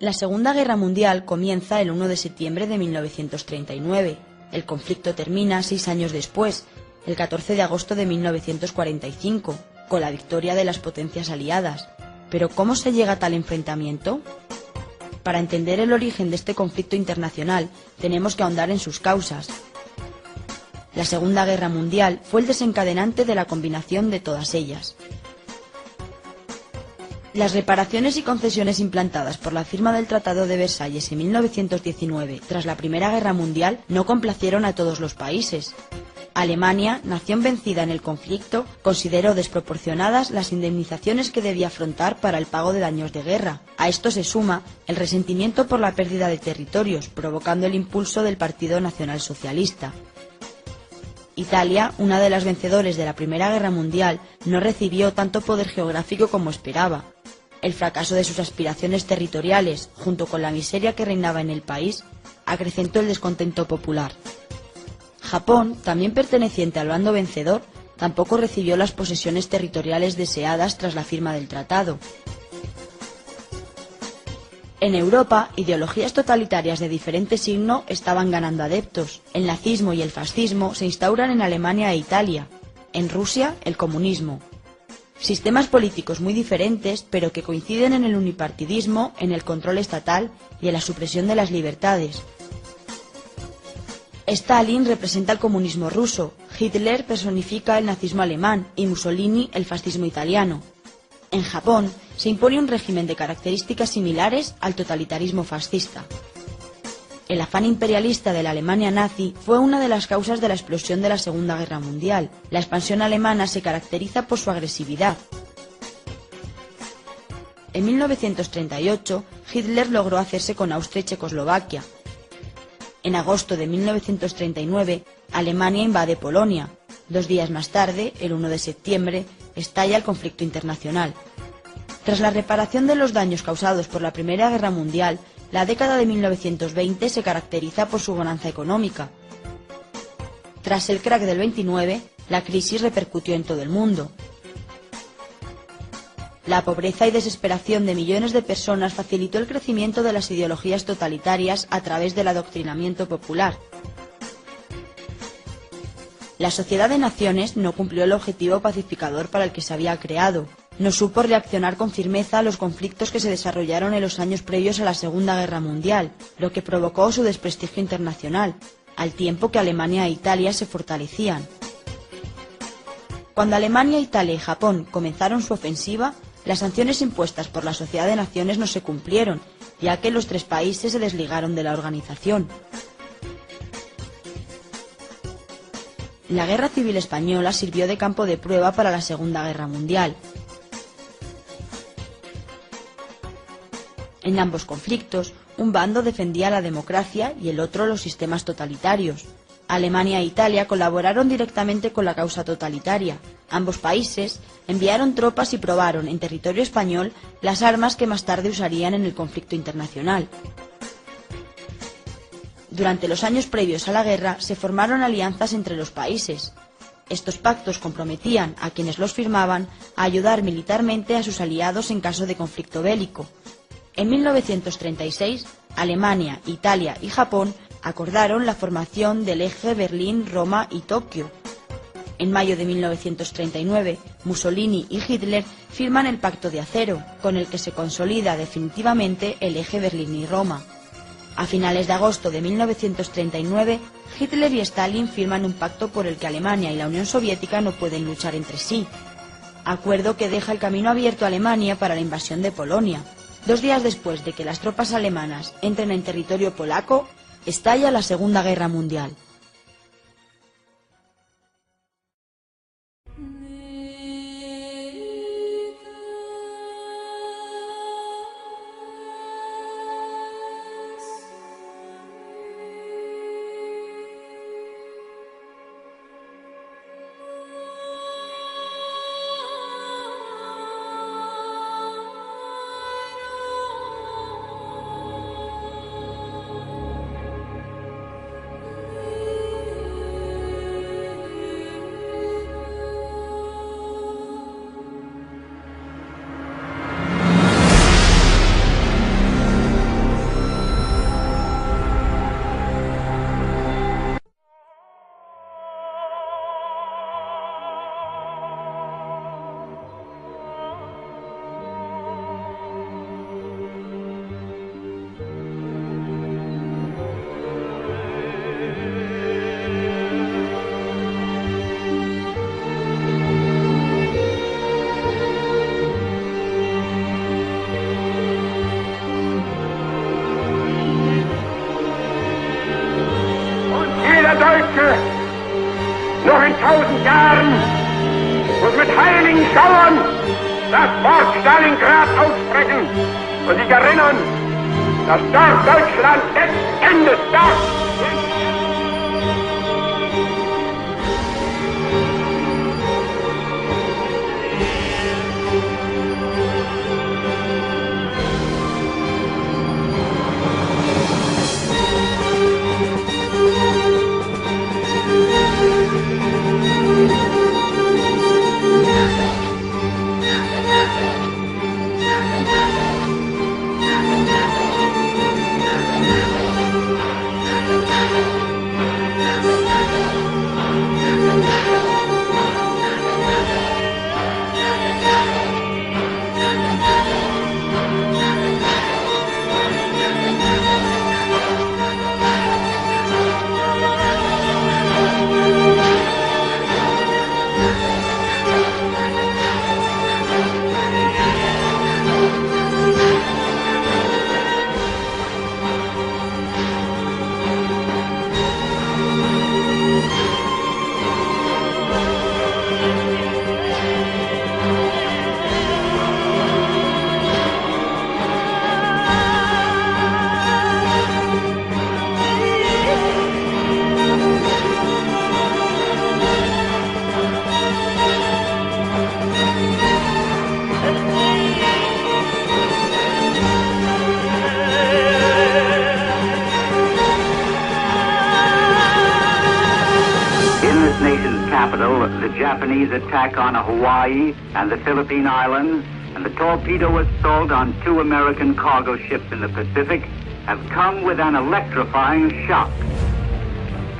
La Segunda Guerra Mundial comienza el 1 de septiembre de 1939. El conflicto termina 6 años después, el 14 de agosto de 1945, con la victoria de las potencias aliadas. ¿Pero cómo se llega a tal enfrentamiento? Para entender el origen de este conflicto internacional, tenemos que ahondar en sus causas. La Segunda Guerra Mundial fue el desencadenante de la combinación de todas ellas. Las reparaciones y concesiones implantadas por la firma del Tratado de Versalles en 1919 tras la Primera Guerra Mundial no complacieron a todos los países. Alemania, nación vencida en el conflicto, consideró desproporcionadas las indemnizaciones que debía afrontar para el pago de daños de guerra. A esto se suma el resentimiento por la pérdida de territorios, provocando el impulso del Partido Nacional Socialista. Italia, una de las vencedoras de la Primera Guerra Mundial, no recibió tanto poder geográfico como esperaba. El fracaso de sus aspiraciones territoriales, junto con la miseria que reinaba en el país, acrecentó el descontento popular. Japón, también perteneciente al bando vencedor, tampoco recibió las posesiones territoriales deseadas tras la firma del tratado. En Europa, ideologías totalitarias de diferente signo estaban ganando adeptos. El nazismo y el fascismo se instauran en Alemania e Italia. En Rusia, el comunismo. Sistemas políticos muy diferentes, pero que coinciden en el unipartidismo, en el control estatal y en la supresión de las libertades. Stalin representa el comunismo ruso, Hitler personifica el nazismo alemán y Mussolini el fascismo italiano. En Japón se impone un régimen de características similares al totalitarismo fascista. El afán imperialista de la Alemania nazi fue una de las causas de la explosión de la Segunda Guerra Mundial. La expansión alemana se caracteriza por su agresividad. En 1938, Hitler logró hacerse con Austria y Checoslovaquia. En agosto de 1939, Alemania invade Polonia. 2 días más tarde, el 1 de septiembre, estalla el conflicto internacional. Tras la reparación de los daños causados por la Primera Guerra Mundial, la década de 1920 se caracteriza por su bonanza económica. Tras el crack del 29, la crisis repercutió en todo el mundo. La pobreza y desesperación de millones de personas facilitó el crecimiento de las ideologías totalitarias a través del adoctrinamiento popular. La Sociedad de Naciones no cumplió el objetivo pacificador para el que se había creado. No supo reaccionar con firmeza a los conflictos que se desarrollaron en los años previos a la Segunda Guerra Mundial, lo que provocó su desprestigio internacional, al tiempo que Alemania e Italia se fortalecían. Cuando Alemania, Italia y Japón comenzaron su ofensiva, las sanciones impuestas por la Sociedad de Naciones no se cumplieron, ya que los 3 países se desligaron de la organización. La Guerra Civil Española sirvió de campo de prueba para la Segunda Guerra Mundial. En ambos conflictos, un bando defendía la democracia y el otro los sistemas totalitarios. Alemania e Italia colaboraron directamente con la causa totalitaria. Ambos países enviaron tropas y probaron en territorio español las armas que más tarde usarían en el conflicto internacional. Durante los años previos a la guerra se formaron alianzas entre los países. Estos pactos comprometían a quienes los firmaban a ayudar militarmente a sus aliados en caso de conflicto bélico. En 1936, Alemania, Italia y Japón acordaron la formación del eje Berlín, Roma y Tokio. En mayo de 1939, Mussolini y Hitler firman el Pacto de Acero, con el que se consolida definitivamente el eje Berlín y Roma. A finales de agosto de 1939, Hitler y Stalin firman un pacto por el que Alemania y la Unión Soviética no pueden luchar entre sí. Acuerdo que deja el camino abierto a Alemania para la invasión de Polonia. 2 días después de que las tropas alemanas entren en territorio polaco, estalla la Segunda Guerra Mundial. Jahren muss mit heiligen Schauern das Wort Stalingrad aussprechen und sich erinnern, dass dort Deutschland letzten Endes das the Japanese attack on Hawaii and the Philippine Islands and the torpedo assault on 2 American cargo ships in the Pacific have come with an electrifying shock.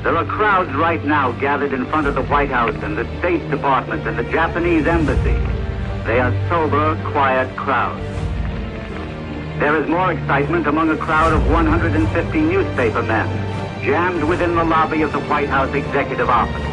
There are crowds right now gathered in front of the White House and the State Department and the Japanese embassy. They are sober, quiet crowds. There is more excitement among a crowd of 150 newspaper men jammed within the lobby of the White House Executive Office.